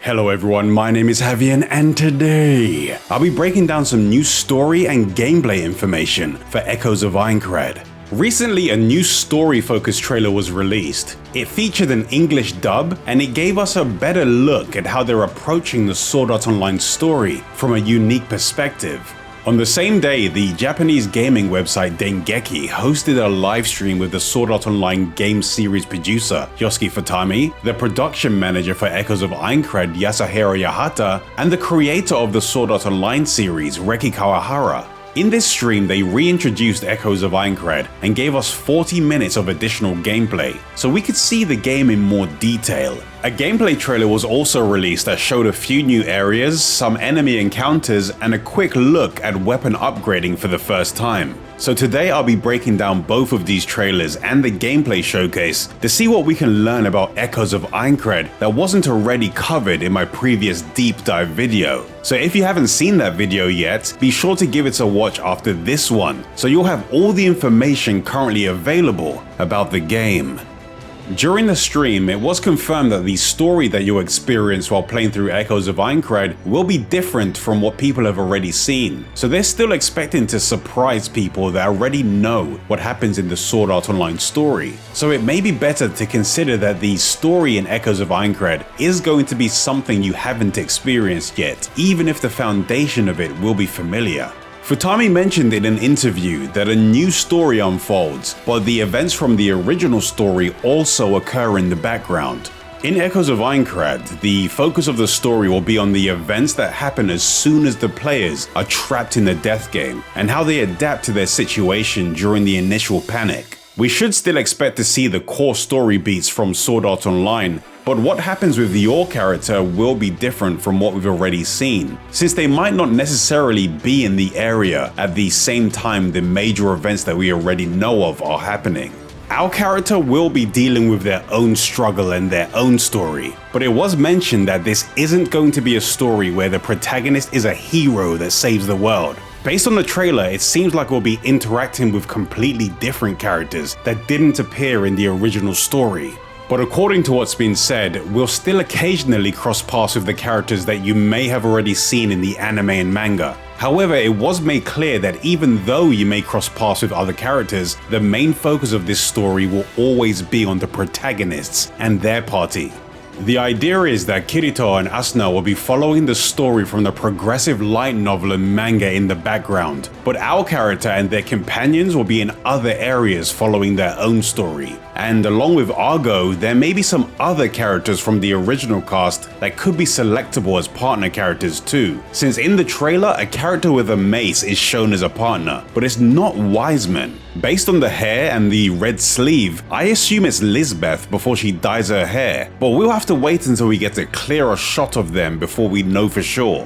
Hello everyone, my name is Havian and today I'll be breaking down some new story and gameplay information for Echoes of Aincrad. Recently, a new story-focused trailer was released. It featured an English dub and it gave us a better look at how they're approaching the Sword Art Online story from a unique perspective. On the same day, the Japanese gaming website Dengeki hosted a livestream with the Sword Art Online game series producer Yosuke Futami, the production manager for Echoes of Aincrad Yasuhiro Yahata, and the creator of the Sword Art Online series Reki Kawahara. In this stream, they reintroduced Echoes of Aincrad and gave us 40 minutes of additional gameplay, so we could see the game in more detail. A gameplay trailer was also released that showed a few new areas, some enemy encounters, and a quick look at weapon upgrading for the first time. So today I'll be breaking down both of these trailers and the gameplay showcase to see what we can learn about Echoes of Aincrad that wasn't already covered in my previous deep dive video. So if you haven't seen that video yet, be sure to give it a watch after this one, so you'll have all the information currently available about the game. During the stream, it was confirmed that the story that you'll experience while playing through Echoes of Aincrad will be different from what people have already seen. So they're still expecting to surprise people that already know what happens in the Sword Art Online story. So it may be better to consider that the story in Echoes of Aincrad is going to be something you haven't experienced yet, even if the foundation of it will be familiar. Futami mentioned in an interview that a new story unfolds, but the events from the original story also occur in the background. In Echoes of Aincrad, the focus of the story will be on the events that happen as soon as the players are trapped in the death game, and how they adapt to their situation during the initial panic. We should still expect to see the core story beats from Sword Art Online, but what happens with your character will be different from what we've already seen, since they might not necessarily be in the area at the same time the major events that we already know of are happening. Our character will be dealing with their own struggle and their own story, but it was mentioned that this isn't going to be a story where the protagonist is a hero that saves the world. Based on the trailer, it seems like we'll be interacting with completely different characters that didn't appear in the original story. But according to what's been said, we'll still occasionally cross paths with the characters that you may have already seen in the anime and manga. However, it was made clear that even though you may cross paths with other characters, the main focus of this story will always be on the protagonists and their party. The idea is that Kirito and Asuna will be following the story from the progressive light novel and manga in the background, but our character and their companions will be in other areas following their own story. And along with Argo, there may be some other characters from the original cast that could be selectable as partner characters too, since in the trailer a character with a mace is shown as a partner, but it's not Wiseman. Based on the hair and the red sleeve, I assume it's Lisbeth before she dyes her hair, but we'll have to wait until we get a clearer shot of them before we know for sure.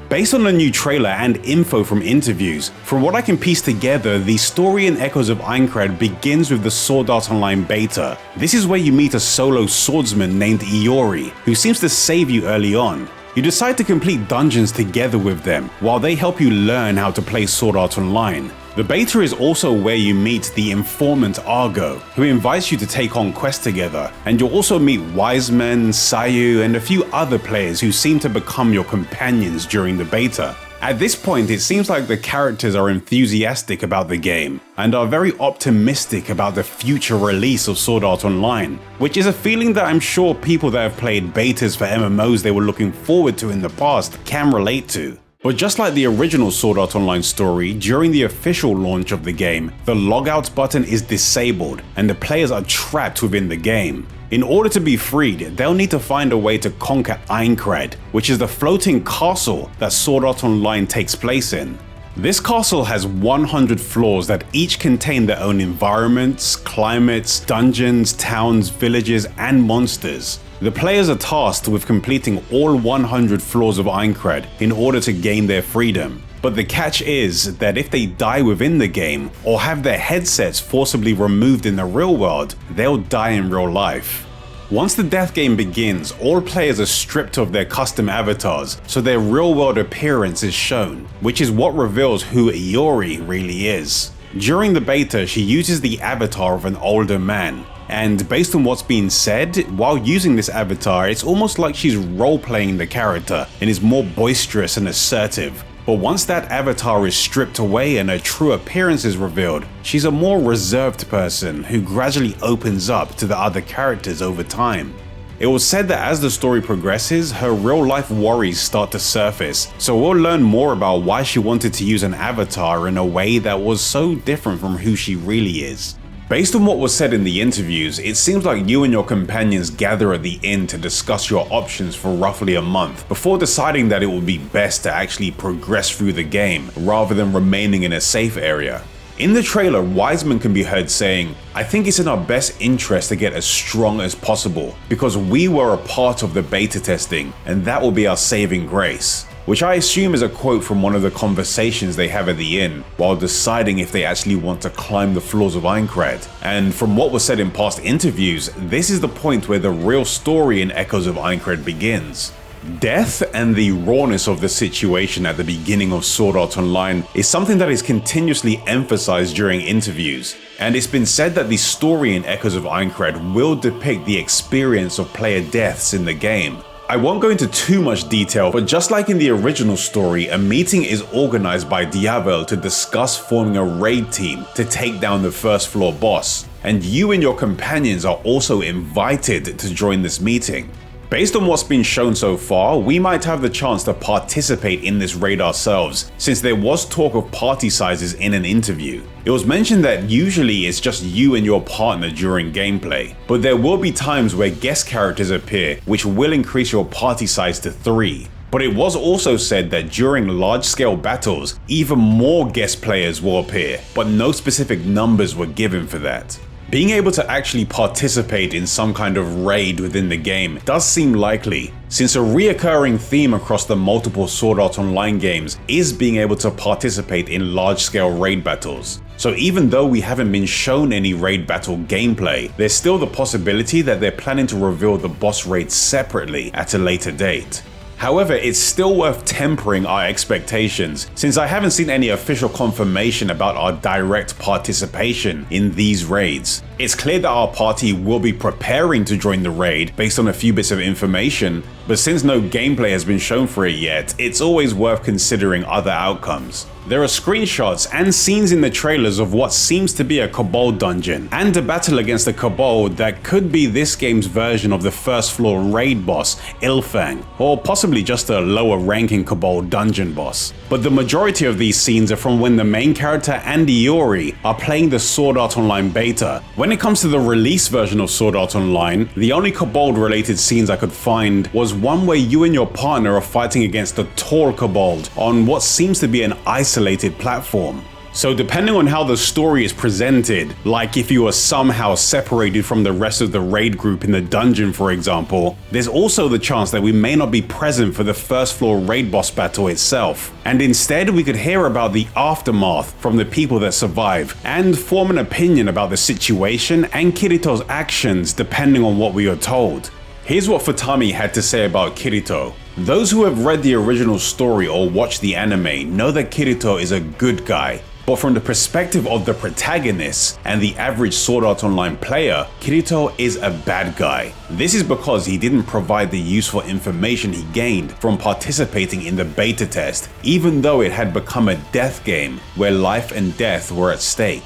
Based on the new trailer and info from interviews, from what I can piece together, the story in Echoes of Aincrad begins with the Sword Art Online beta. This is where you meet a solo swordsman named Iori, who seems to save you early on. You decide to complete dungeons together with them, while they help you learn how to play Sword Art Online. The beta is also where you meet the informant Argo, who invites you to take on quests together, and you'll also meet Wiseman, Sayu, and a few other players who seem to become your companions during the beta. At this point, it seems like the characters are enthusiastic about the game, and are very optimistic about the future release of Sword Art Online, which is a feeling that I'm sure people that have played betas for MMOs they were looking forward to in the past can relate to. But just like the original Sword Art Online story, during the official launch of the game, the logout button is disabled and the players are trapped within the game. In order to be freed, they'll need to find a way to conquer Aincrad, which is the floating castle that Sword Art Online takes place in. This castle has 100 floors that each contain their own environments, climates, dungeons, towns, villages, and monsters. The players are tasked with completing all 100 floors of Aincrad in order to gain their freedom. But the catch is that if they die within the game, or have their headsets forcibly removed in the real world, they'll die in real life. Once the death game begins, all players are stripped of their custom avatars, so their real-world appearance is shown, which is what reveals who Iori really is. During the beta, she uses the avatar of an older man, And based on what's been said, while using this avatar, it's almost like she's role-playing the character and is more boisterous and assertive. But once that avatar is stripped away and her true appearance is revealed, she's a more reserved person who gradually opens up to the other characters over time. It was said that as the story progresses, her real-life worries start to surface, so we'll learn more about why she wanted to use an avatar in a way that was so different from who she really is. Based on what was said in the interviews, it seems like you and your companions gather at the inn to discuss your options for roughly a month before deciding that it would be best to actually progress through the game rather than remaining in a safe area. In the trailer, Wiseman can be heard saying, "I think it's in our best interest to get as strong as possible because we were a part of the beta testing and that will be our saving grace." Which I assume is a quote from one of the conversations they have at the inn while deciding if they actually want to climb the floors of Aincrad. And from what was said in past interviews, this is the point where the real story in Echoes of Aincrad begins. Death and the rawness of the situation at the beginning of Sword Art Online is something that is continuously emphasized during interviews, and it's been said that the story in Echoes of Aincrad will depict the experience of player deaths in the game. I won't go into too much detail, but just like in the original story, a meeting is organized by Diavel to discuss forming a raid team to take down the first floor boss, and you and your companions are also invited to join this meeting. Based on what's been shown so far, we might have the chance to participate in this raid ourselves, since there was talk of party sizes in an interview. It was mentioned that usually it's just you and your partner during gameplay, but there will be times where guest characters appear, which will increase your party size to 3. But it was also said that during large-scale battles, even more guest players will appear, but no specific numbers were given for that. Being able to actually participate in some kind of raid within the game does seem likely, since a reoccurring theme across the multiple Sword Art Online games is being able to participate in large-scale raid battles. So even though we haven't been shown any raid battle gameplay, there's still the possibility that they're planning to reveal the boss raids separately at a later date. However, it's still worth tempering our expectations, since I haven't seen any official confirmation about our direct participation in these raids. It's clear that our party will be preparing to join the raid based on a few bits of information, but since no gameplay has been shown for it yet, it's always worth considering other outcomes. There are screenshots and scenes in the trailers of what seems to be a Cabal dungeon, and a battle against a Cabal that could be this game's version of the first floor raid boss, Ilfang, or possibly just a lower ranking Cabal dungeon boss. But the majority of these scenes are from when the main character and Iori are playing the Sword Art Online beta. When it comes to the release version of Sword Art Online, the only Cabal related scenes I could find was one where you and your partner are fighting against a tall Cabal on what seems to be an isolated platform. So depending on how the story is presented, like if you are somehow separated from the rest of the raid group in the dungeon for example, there's also the chance that we may not be present for the first floor raid boss battle itself, and instead we could hear about the aftermath from the people that survive and form an opinion about the situation and Kirito's actions depending on what we are told. Here's what Futami had to say about Kirito. Those who have read the original story or watched the anime know that Kirito is a good guy. But from the perspective of the protagonist and the average Sword Art Online player, Kirito is a bad guy. This is because he didn't provide the useful information he gained from participating in the beta test, even though it had become a death game where life and death were at stake.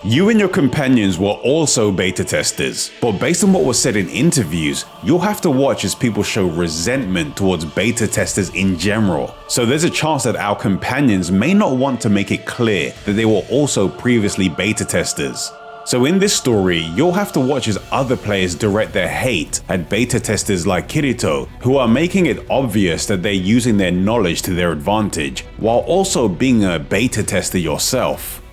You and your companions were also beta testers, but based on what was said in interviews, you'll have to watch as people show resentment towards beta testers in general. So there's a chance that our companions may not want to make it clear that they were also previously beta testers. So in this story, you'll have to watch as other players direct their hate at beta testers like Kirito, who are making it obvious that they're using their knowledge to their advantage, while also being a beta tester yourself.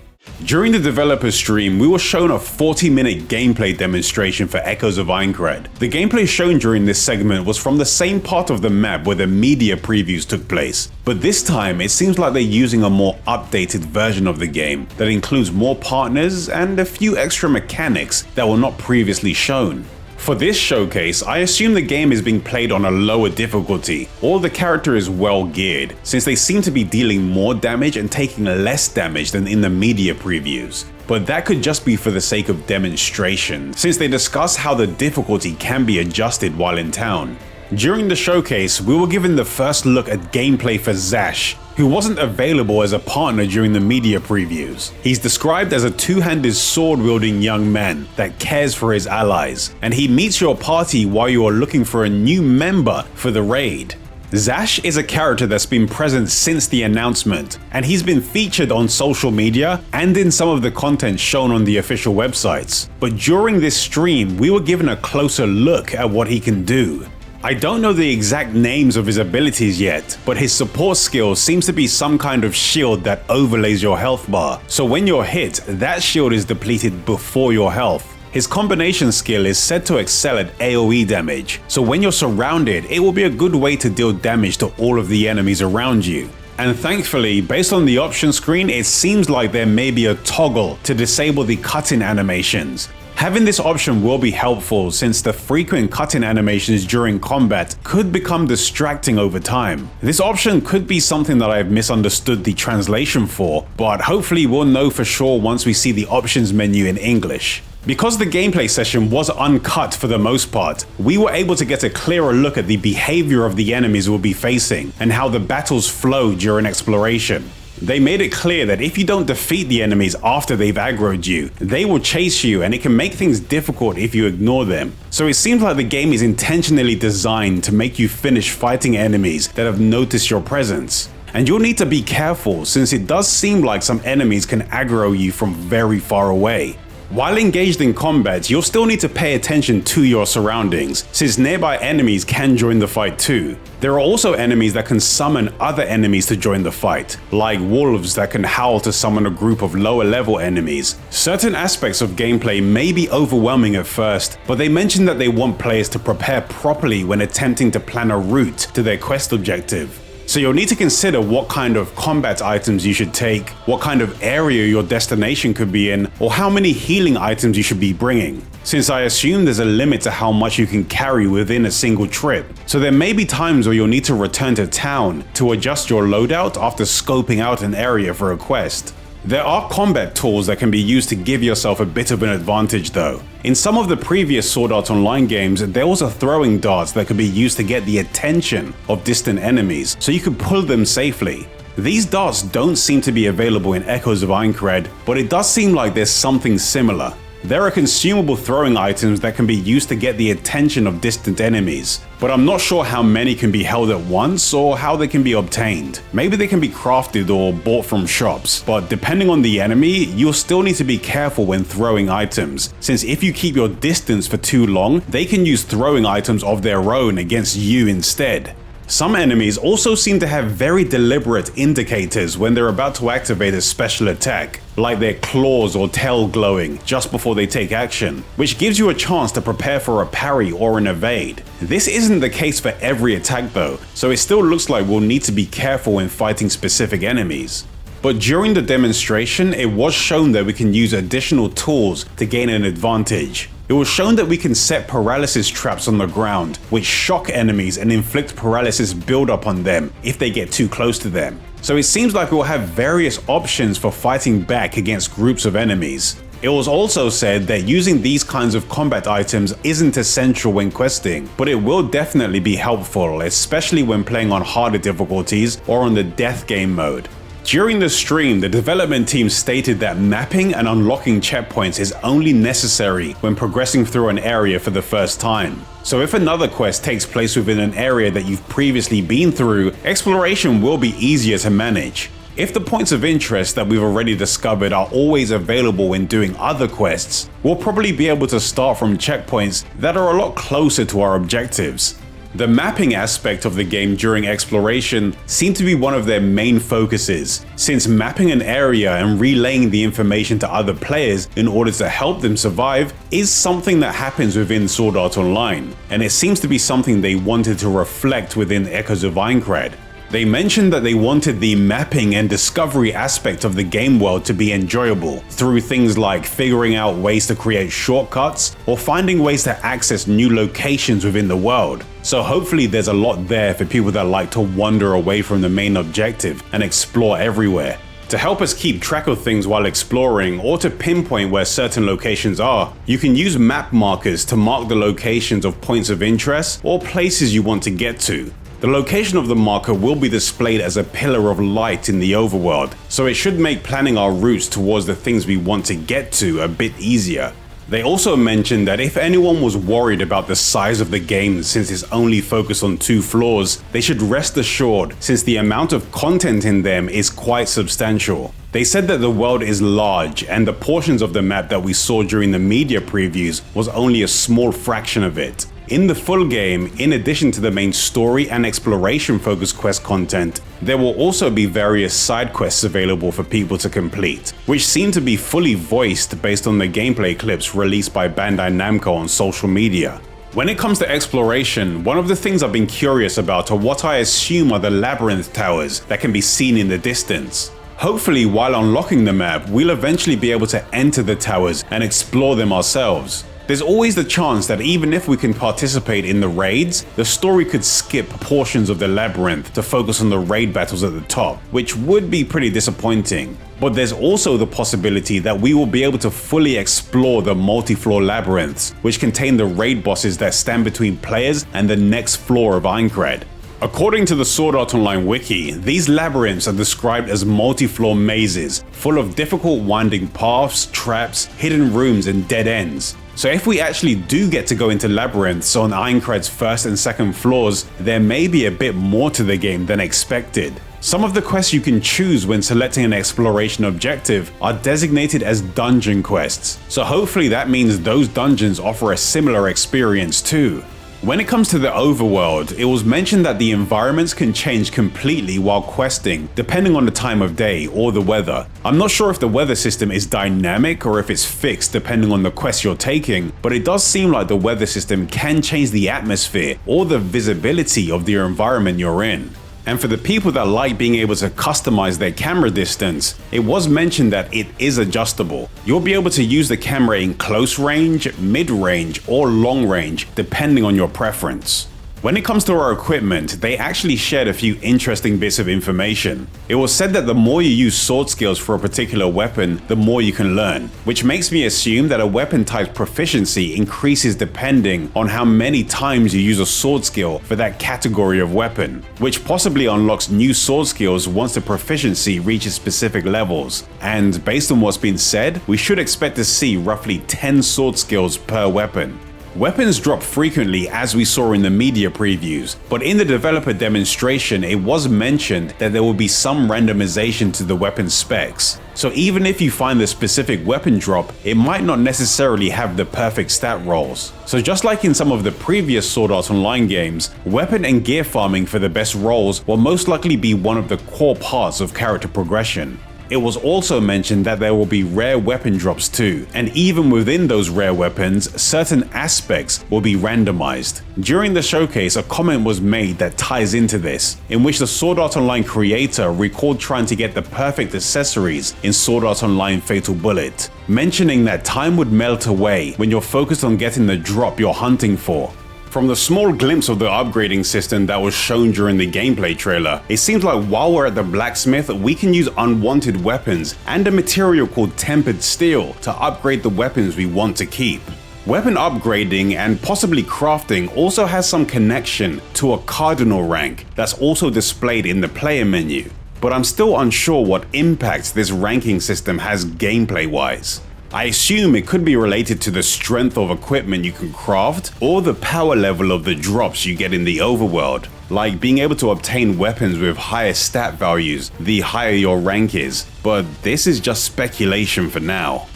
During the developer stream, we were shown a 40-minute gameplay demonstration for Echoes of Aincrad. The gameplay shown during this segment was from the same part of the map where the media previews took place, but this time it seems like they're using a more updated version of the game that includes more partners and a few extra mechanics that were not previously shown. For this showcase, I assume the game is being played on a lower difficulty, or the character is well geared, since they seem to be dealing more damage and taking less damage than in the media previews. but that could just be for the sake of demonstration, since they discuss how the difficulty can be adjusted while in town. During the showcase, we were given the first look at gameplay for Zash, who wasn't available as a partner during the media previews. He's described as a two-handed sword-wielding young man that cares for his allies, and he meets your party while you are looking for a new member for the raid. Zash is a character that's been present since the announcement, and he's been featured on social media and in some of the content shown on the official websites. But during this stream, we were given a closer look at what he can do. I don't know the exact names of his abilities yet, but his support skill seems to be some kind of shield that overlays your health bar. So when you're hit, that shield is depleted before your health. His combination skill is said to excel at AoE damage, so when you're surrounded, it will be a good way to deal damage to all of the enemies around you. And thankfully, based on the option screen, it seems like there may be a toggle to disable the cut-in animations. Having this option will be helpful since the frequent cut-in animations during combat could become distracting over time. This option could be something that I've misunderstood the translation for, but hopefully we'll know for sure once we see the options menu in English. Because the gameplay session was uncut for the most part, we were able to get a clearer look at the behavior of the enemies we'll be facing and how the battles flow during exploration. They made it clear that if you don't defeat the enemies after they've aggroed you, they will chase you and it can make things difficult if you ignore them. So it seems like the game is intentionally designed to make you finish fighting enemies that have noticed your presence. And you'll need to be careful since it does seem like some enemies can aggro you from very far away. While engaged in combat, you'll still need to pay attention to your surroundings, since nearby enemies can join the fight too. There are also enemies that can summon other enemies to join the fight, like wolves that can howl to summon a group of lower level enemies. Certain aspects of gameplay may be overwhelming at first, but they mention that they want players to prepare properly when attempting to plan a route to their quest objective. So you'll need to consider what kind of combat items you should take, what kind of area your destination could be in, or how many healing items you should be bringing, since I assume there's a limit to how much you can carry within a single trip. So there may be times where you'll need to return to town to adjust your loadout after scoping out an area for a quest. There are combat tools that can be used to give yourself a bit of an advantage though. In some of the previous Sword Art Online games, there was a throwing dart that could be used to get the attention of distant enemies, so you could pull them safely. These darts don't seem to be available in Echoes of Aincrad, but it does seem like there's something similar. There are consumable throwing items that can be used to get the attention of distant enemies, but I'm not sure how many can be held at once or how they can be obtained. Maybe they can be crafted or bought from shops, but depending on the enemy, you'll still need to be careful when throwing items, since if you keep your distance for too long, they can use throwing items of their own against you instead. Some enemies also seem to have very deliberate indicators when they're about to activate a special attack, like their claws or tail glowing just before they take action, which gives you a chance to prepare for a parry or an evade. This isn't the case for every attack though, so it still looks like we'll need to be careful when fighting specific enemies. But during the demonstration, it was shown that we can use additional tools to gain an advantage. It was shown that we can set paralysis traps on the ground, which shock enemies and inflict paralysis buildup on them if they get too close to them. So it seems like we'll have various options for fighting back against groups of enemies. It was also said that using these kinds of combat items isn't essential when questing, but it will definitely be helpful, especially when playing on harder difficulties or on the death game mode. During the stream, the development team stated that mapping and unlocking checkpoints is only necessary when progressing through an area for the first time. So if another quest takes place within an area that you've previously been through, exploration will be easier to manage. If the points of interest that we've already discovered are always available when doing other quests, we'll probably be able to start from checkpoints that are a lot closer to our objectives. The mapping aspect of the game during exploration seemed to be one of their main focuses, since mapping an area and relaying the information to other players in order to help them survive is something that happens within Sword Art Online, and it seems to be something they wanted to reflect within Echoes of Aincrad. They mentioned that they wanted the mapping and discovery aspect of the game world to be enjoyable through things like figuring out ways to create shortcuts or finding ways to access new locations within the world. So hopefully there's a lot there for people that like to wander away from the main objective and explore everywhere. To help us keep track of things while exploring, or to pinpoint where certain locations are, you can use map markers to mark the locations of points of interest or places you want to get to. The location of the marker will be displayed as a pillar of light in the overworld, so it should make planning our routes towards the things we want to get to a bit easier. They also mentioned that if anyone was worried about the size of the game since it's only focused on 2 floors, they should rest assured since the amount of content in them is quite substantial. They said that the world is large and the portions of the map that we saw during the media previews was only a small fraction of it. In the full game, in addition to the main story and exploration focused quest content, there will also be various side quests available for people to complete, which seem to be fully voiced based on the gameplay clips released by Bandai Namco on social media. When it comes to exploration, one of the things I've been curious about are what I assume are the labyrinth towers that can be seen in the distance. Hopefully, while unlocking the map, we'll eventually be able to enter the towers and explore them ourselves. There's always the chance that even if we can participate in the raids, the story could skip portions of the labyrinth to focus on the raid battles at the top, which would be pretty disappointing. But there's also the possibility that we will be able to fully explore the multi-floor labyrinths, which contain the raid bosses that stand between players and the next floor of Aincrad. According to the Sword Art Online wiki, these labyrinths are described as multi-floor mazes, full of difficult winding paths, traps, hidden rooms and dead ends. So if we actually do get to go into labyrinths on Aincrad's first and second floors, there may be a bit more to the game than expected. Some of the quests you can choose when selecting an exploration objective are designated as dungeon quests, so hopefully that means those dungeons offer a similar experience too. When it comes to the overworld, it was mentioned that the environments can change completely while questing, depending on the time of day or the weather. I'm not sure if the weather system is dynamic or if it's fixed depending on the quest you're taking, but it does seem like the weather system can change the atmosphere or the visibility of the environment you're in. And for the people that like being able to customize their camera distance, it was mentioned that it is adjustable. You'll be able to use the camera in close range, mid-range, or long range, depending on your preference. When it comes to our equipment, they actually shared a few interesting bits of information. It was said that the more you use sword skills for a particular weapon, the more you can learn, which makes me assume that a weapon type's proficiency increases depending on how many times you use a sword skill for that category of weapon, which possibly unlocks new sword skills once the proficiency reaches specific levels. And based on what's been said, we should expect to see roughly 10 sword skills per weapon. Weapons drop frequently as we saw in the media previews, but in the developer demonstration it was mentioned that there will be some randomization to the weapon specs. So even if you find the specific weapon drop, it might not necessarily have the perfect stat rolls. So just like in some of the previous Sword Art Online games, weapon and gear farming for the best rolls will most likely be one of the core parts of character progression. It was also mentioned that there will be rare weapon drops too, and even within those rare weapons, certain aspects will be randomized. During the showcase, a comment was made that ties into this, in which the Sword Art Online creator recalled trying to get the perfect accessories in Sword Art Online Fatal Bullet, mentioning that time would melt away when you're focused on getting the drop you're hunting for. From the small glimpse of the upgrading system that was shown during the gameplay trailer, it seems like while we're at the blacksmith, we can use unwanted weapons and a material called tempered steel to upgrade the weapons we want to keep. Weapon upgrading and possibly crafting also has some connection to a cardinal rank that's also displayed in the player menu, but I'm still unsure what impact this ranking system has gameplay-wise. I assume it could be related to the strength of equipment you can craft or the power level of the drops you get in the overworld, like being able to obtain weapons with higher stat values the higher your rank is, but this is just speculation for now.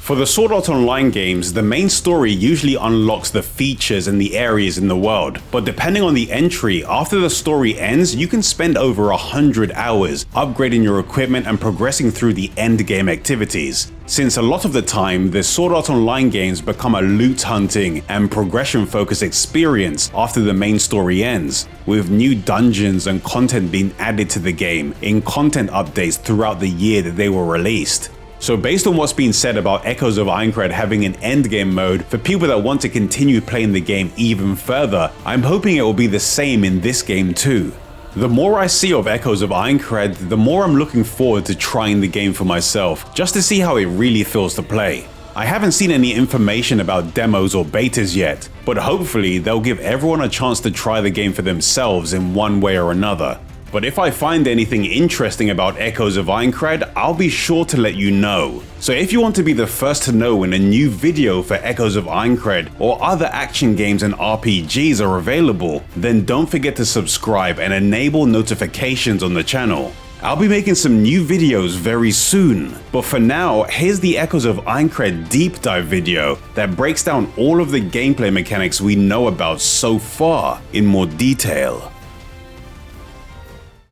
For the Sword Art Online games, the main story usually unlocks the features and the areas in the world, but depending on the entry, after the story ends, you can spend over 100 hours upgrading your equipment and progressing through the endgame activities. Since a lot of the time, the Sword Art Online games become a loot hunting and progression focused experience after the main story ends, with new dungeons and content being added to the game in content updates throughout the year that they were released. So based on what's been said about Echoes of Aincrad having an endgame mode for people that want to continue playing the game even further, I'm hoping it will be the same in this game too. The more I see of Echoes of Aincrad, the more I'm looking forward to trying the game for myself, just to see how it really feels to play. I haven't seen any information about demos or betas yet, but hopefully they'll give everyone a chance to try the game for themselves in one way or another. But if I find anything interesting about Echoes of Aincrad, I'll be sure to let you know. So if you want to be the first to know when a new video for Echoes of Aincrad or other action games and RPGs are available, then don't forget to subscribe and enable notifications on the channel. I'll be making some new videos very soon, but for now, here's the Echoes of Aincrad deep dive video that breaks down all of the gameplay mechanics we know about so far in more detail.